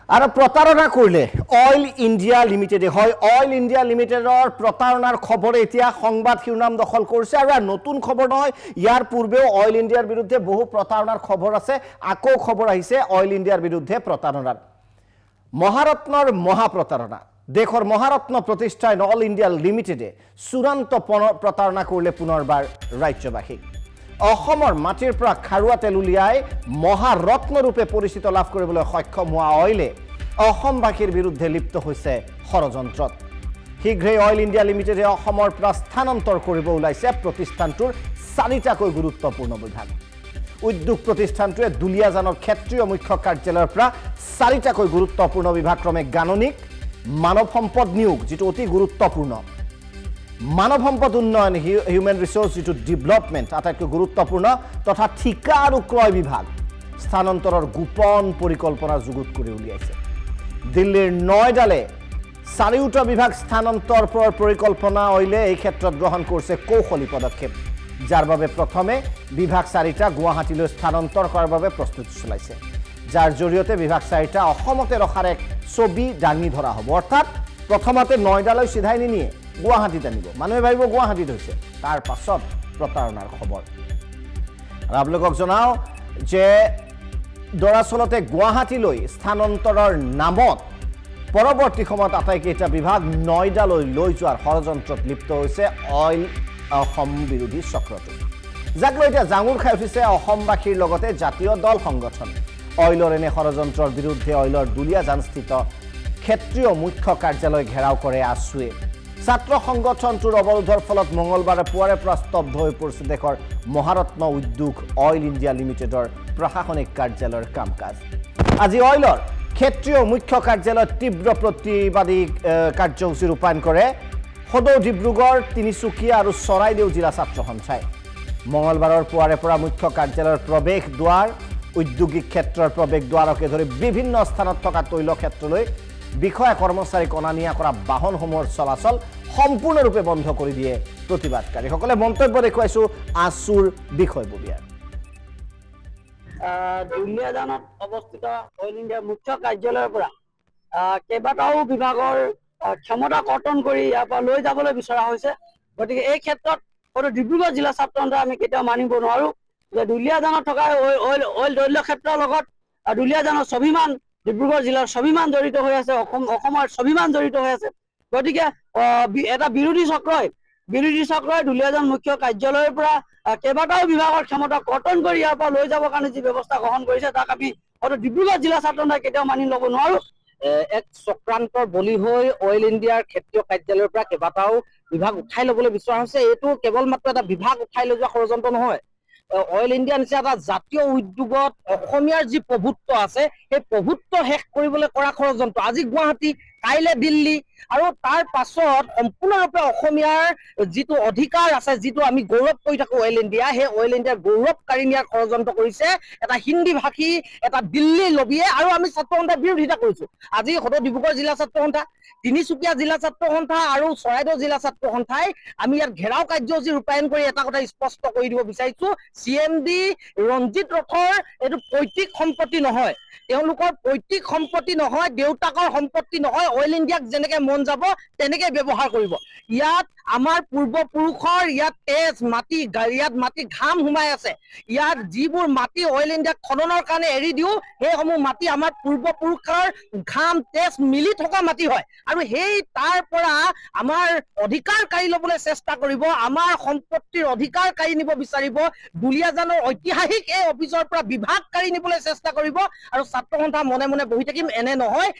আর প্রতারণা করলে oil India লিমিটেডে হয় অয়েল ইন্ডিয়া লিমিটেডর প্রতারণার খবরে এতিয়া সংবাদ শিরোনাম দখল করছে আর নতুন খবর নয় ইয়ার পূর্বেও অয়েল ইন্ডিয়ার বিরুদ্ধে বহু প্রতারণার খবর আছে আকো খবর আহিছে অয়েল ইন্ডিয়ার বিরুদ্ধে প্রতারণার মহারত্নর মহাপ্রতারণা দেশৰ মহাৰত্ন প্ৰতিষ্ঠান অল ইন্ডিয়া লিমিটেডে চূড়ান্ত প্ৰতাৰণা কৰলে পুনৰ্বাৰ ৰাজ্যবাসীক অসমৰ মাটিৰ পৰা খাৰুৱা তেল উলিয়াই মহাৰত্ন ৰূপে পৰিচিত লাভ কৰিবলৈ সক্ষম হোৱা অইলে অসমবাসীৰ বিৰুদ্ধে লিপ্ত হৈছে ষড়যন্ত্ৰত শীঘ্ৰেই অইল ইণ্ডিয়া লিমিটেডে অসমৰ পৰা স্থানান্তৰ কৰিব ওলাইছে প্ৰতিষ্ঠানটোৰ চাৰিটাকৈ গুৰুত্বপূৰ্ণ বিভাগ উদ্যোগ প্ৰতিষ্ঠানটোৱে দুলিয়াজানৰ ক্ষেত্ৰীয় মুখ্য কাৰ্যালয়ৰ পৰা চাৰিটাকৈ গুৰুত্বপূৰ্ণ বিভাগ ক্ৰমে গাণনিক মানৱ সম্পদ নিয়োগ যেটো অতি গুৰুত্বপূৰ্ণ মানৱ সম্পদ উন্নয়ন হিউম্যান ৰিসোৰ্স যেটো ডেভেলপমেন্ট আটাইতকৈ গুৰুত্বপূৰ্ণ তথা ঠিকা আৰু ক্ৰয় বিভাগ স্থানান্তৰৰ গোপন পৰিকল্পনা যুগুত কৰি উলিয়াইছে দিল্লীৰ নয়ডালে চাৰিওটা বিভাগ স্থানান্তৰ পৰিকল্পনা অইলে এই ক্ষেত্ৰত গ্ৰহণ কৰিছে কৌশলী পদক্ষেপ যাৰ বাবে প্ৰথমে বিভাগ চাৰিটা গুৱাহাটীলৈ স্থানান্তৰ কৰাৰ বাবে প্ৰস্তুতি চলাইছে যাৰ জৰিয়তে বিভাগ চাৰিটা অসমতে ৰখাৰ এক ছবি দাঙি ধৰা হ'ব অৰ্থাৎ প্ৰথমতে নয়ডালৈ সিধাই নিনিয়ে গুৱাহাটীত আনিব মানুহে ভাবিব গুৱাহাটীত হৈছে তাৰ পাছত প্ৰতাৰণাৰ খবৰ আৰু আপোনালোকক জনাও যে দৰাচলতে গুৱাহাটীলৈ স্থানান্তৰৰ নামত পৰৱৰ্তী সময়ত আটাইকেইটা বিভাগ নয়ডালৈ লৈ যোৱাৰ ষড়যন্ত্ৰত লিপ্ত হৈছে অইল অসম বিৰোধী চক্ৰটো যাক লৈ এতিয়া জাঙুৰ খাই উঠিছে অসমবাসীৰ লগতে জাতীয় দল সংগঠন অইলৰ এনে ষড়যন্ত্ৰৰ বিৰুদ্ধে অইলৰ দুলিয়াজানস্থিত ক্ষেত্ৰীয় মুখ্য কাৰ্যালয় ঘেৰাও কৰে আছুৱে ছাত্ৰ সংগঠনটোৰ অৱৰোধৰ ফলত মঙ্গলবাৰে পুৱাৰে পৰা স্তব্ধ হৈ পৰিছে দেশৰ মহাৰত্ন উদ্যোগ অইল ইণ্ডিয়া লিমিটেডৰ প্ৰশাসনিক কাৰ্যালয়ৰ কাম-কাজ আজি অইলৰ ক্ষেত্ৰীয় মুখ্য কাৰ্যালয়ত তীব্ৰ প্ৰতিবাদী কাৰ্যসূচী ৰূপায়ণ কৰে সদৌ ডিব্ৰুগড় তিনিচুকীয়া আৰু চৰাইদেউ জিলা ছাত্ৰ সন্থাই মঙ্গলবাৰৰ পুৱাৰে পৰা মুখ্য কাৰ্যালয়ৰ প্ৰৱেশ দুৱাৰ উদ্যোগিক ক্ষেত্ৰৰ প্ৰৱেশ দুৱাৰকে ধৰি বিভিন্ন স্থানত থকা তৈল ক্ষেত্ৰলৈ বিষয়া কৰ্মচাৰীক অনা নিয়া কৰা বাহনসমূহৰ চলাচল সম্পূৰ্ণৰূপে বন্ধ কৰি দিয়ে প্ৰতিবাদকাৰীসকলে মন্তব্য দেখুৱাইছো আছুৰ বিষয়ববীয়া দুলিয়াজানত অৱস্থিত অইল ইণ্ডিয়াৰ মুখ্য কাৰ্যালয়ৰ পৰা কেইবাটাও বিভাগৰ ক্ষমতা কৰ্তন কৰি ইয়াৰ পৰা লৈ যাবলৈ বিচৰা হৈছে গতিকে এই ক্ষেত্ৰত হয়তো ডিব্ৰুগড় জিলা ছাত্ৰ সন্থা আমি কেতিয়াও মানিব নোৱাৰো যে দুলিয়াজানত থকা অইল তৈল ক্ষেত্ৰৰ লগত দুলিয়াজানৰ স্বাভিমান ডিব্ৰুগড় জিলাৰ স্বাভিমান জড়িত হৈ আছে অসমৰ স্বাভিমান জড়িত হৈ আছে গতিকে এটা বিৰোধী চক্ৰই দুলিয়াজান মুখ্য কাৰ্যালয়ৰ পৰা কেইবাটাও বিভাগৰ ক্ষমতা কৰ্তন কৰি ইয়াৰ পৰা লৈ যাবৰ কাৰণে যি ব্যৱস্থা গ্ৰহণ কৰিছে তাক আমি হয়তো ডিব্ৰুগড় জিলা ছাত্ৰ সন্থাই কেতিয়াও মানি ল'ব নোৱাৰো এক চক্ৰান্তৰ বলি হৈ অইল ইণ্ডিয়াৰ ক্ষেত্ৰীয় কাৰ্যালয়ৰ পৰা কেইবাটাও বিভাগ উঠাই ল'বলৈ বিচৰা হৈছে এইটো কেৱল মাত্ৰ এটা বিভাগ উঠাই লৈ যোৱা ষড়যন্ত্ৰ নহয় অইল ইণ্ডিয়া নিচিনা এটা জাতীয় উদ্যোগত অসমীয়াৰ যি প্ৰভুত্ব আছে সেই প্ৰভুত্ব শেষ কৰিবলৈ কৰা ষড়যন্ত্ৰ আজি গুৱাহাটী কাইলে দিল্লী আৰু তাৰ পাছত সম্পূৰ্ণৰূপে অসমীয়াৰ যিটো অধিকাৰ আছে যিটো আমি গৌৰৱ কৰি থাকো অইল ইণ্ডিয়া সেই অইল ইণ্ডিয়াৰ গৌৰৱকাৰী নিয়াৰ ষড়যন্ত্ৰ কৰিছে এটা হিন্দী ভাষী এটা দিল্লী লবিয়ে আৰু আমি ছাত্ৰ সন্থাৰ বিৰোধিতা কৰিছো আজি সদৌ ডিব্ৰুগড় জিলা ছাত্ৰ সন্থা তিনিচুকীয়া জিলা ছাত্ৰ সন্থা আৰু চৰাইদেউ জিলা ছাত্ৰ সন্থাই আমি ইয়াত ঘেৰাও কাৰ্যসূচী ৰূপায়ণ কৰি এটা কথা স্পষ্ট কৰি দিব বিচাৰিছো CMD ৰঞ্জিত ৰথৰ এইটো পৈতৃক সম্পত্তি নহয় তেওঁলোকৰ পৈতৃক সম্পত্তি নহয় দেউতাকৰ সম্পত্তি নহয় অইল ইণ্ডিয়াক যেনেকে মন যাব তেনেকে ব্যৱহাৰ কৰিব ইয়াত আমাৰ পূৰ্বপুৰুষৰ ইয়াত তেজ মাটি ইয়াত মাটি ঘাম সোমাই আছে ইয়াত যিবোৰ মাটি অইল ইণ্ডিয়াক খননৰ কাৰণে এৰি দিও সেইসমূহ মাটি আমাৰ পূৰ্বপুৰুষৰ ঘাম তেজ মিলি থকা মাটি হয় আৰু সেই তাৰ পৰা আমাৰ অধিকাৰ কাঢ়ি ল'বলৈ চেষ্টা কৰিব আমাৰ সম্পত্তিৰ অধিকাৰ কাঢ়ি নিব বিচাৰিব দুলিয়াজানৰ ঐতিহাসিক এই অফিচৰ পৰা বিভাগ কাঢ়ি নিবলৈ চেষ্টা কৰিব আৰু ছাত্ৰ সন্থা মনে মনে বহি থাকিম এনে নহয়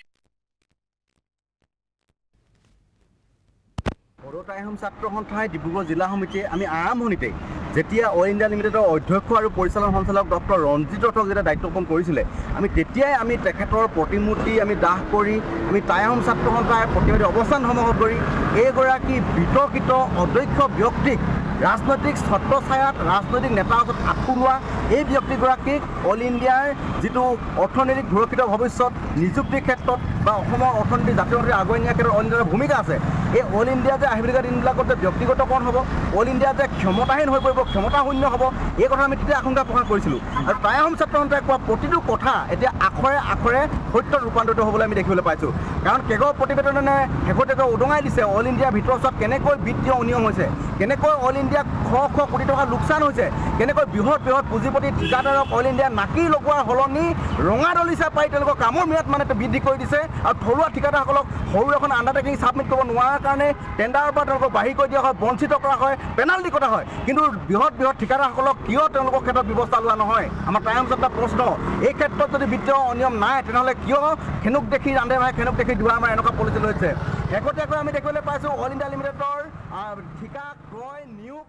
বড়োটাইহোম ছাত্ৰ সন্থাই ডিব্ৰুগড় জিলা সমিতিয়ে আমি আৰম্ভণিতে যেতিয়া অইল ইণ্ডিয়া লিমিটেডৰ অধ্যক্ষ আৰু পৰিচালন সঞ্চালক ডক্টৰ ৰঞ্জিত ৰথক যেতিয়া দায়িত্ব পালন কৰিছিলে আমি তেতিয়াই আমি তেখেতৰ প্ৰতিমূৰ্তি আমি দাহ কৰি আমি টাইহোম ছাত্ৰ সন্থাৰ প্ৰতিবাদী অৱস্থান সমাগত কৰি এইগৰাকী বিতৰ্কিত অধ্যক্ষ ব্যক্তিক ৰাজনৈতিক ছত্ৰছায়াত ৰাজনৈতিক নেতাৰ ওচৰত আঁঠু লোৱা এই ব্যক্তিগৰাকীক অল ইণ্ডিয়াৰ যিটো অৰ্থনৈতিক সুৰক্ষিত ভৱিষ্যত নিযুক্তিৰ ক্ষেত্ৰত বা অসমৰ অৰ্থনীতি জাতীয় অৰ্থনীতি আগুৱাই নিয়াৰ ক্ষেত্ৰত অল ইণ্ডিয়াৰ ভূমিকা আছে। এই অল ইণ্ডিয়া যে আহিবলগীয়া দিনবিলাকত যে ব্যক্তিগতকৰণ হ'ব, অল ইণ্ডিয়া যে ক্ষমতাহীন হৈ পৰিব, ক্ষমতাশূন্য হ'ব, এই কথা আমি তেতিয়া আশংকা প্ৰকাশ কৰিছিলোঁ। আৰু টাই আহোম ছাত্ৰ সন্থাই কোৱা প্ৰতিটো কথা এতিয়া আখৰে আখৰে সত্যত ৰূপান্তৰিত হ'বলৈ আমি দেখিবলৈ পাইছোঁ। কাৰণ কেগৰ প্ৰতিবেদনে শেহতীয়াকৈ উদঙাই দিছে অল ইণ্ডিয়াৰ ভিতৰচোৱাত কেনেকৈ বিত্তীয় অনিয়ম হৈছে, কেনেকৈ অল ইণ্ডিয়াক শ শ কোটি টকা লোকচান হৈছে, কেনেকৈ বৃহৎ বৃহৎ পুঁজিপতি ঠিকাদাৰক অল ইণ্ডিয়া নাকি লগোৱাৰ সলনি ৰঙা দলিচা পাই তেওঁলোকৰ কামৰ ম্যাদ মানে বৃদ্ধি কৰি দিছে। আৰু থলুৱা ঠিকাদাৰসকলক সৰু এখন আণ্ডাৰটেকিং ছাবমিট কৰিব নোৱাৰাৰ কাৰণে টেণ্ডাৰৰ পৰা তেওঁলোকক বাহিৰ কৰি দিয়া হয়, বঞ্চিত কৰা হয়, পেনাল্টি কটা হয়। কিন্তু বৃহৎ বৃহৎ ঠিকাদাৰসকলক কিয় তেওঁলোকৰ ক্ষেত্ৰত ব্যৱস্থা লোৱা নহয়? আমাৰ টাই আহোম ছাত্ৰৰ প্ৰশ্ন। এই ক্ষেত্ৰত যদি বিত্তীয় অনিয়ম নাই তেনেহ'লে কিয় খেনুক দেখি ৰান্ধে ভাই, খেনুক দেখি দুৱাৰ মাৰে এনেকুৱা পলিচি লৈছে? শেহতীয়াকৈ আমি দেখিবলৈ পাইছোঁ অল ইণ্ডিয়া লিমিটেডৰ ঠিকা ক্ৰয় নিয়োগ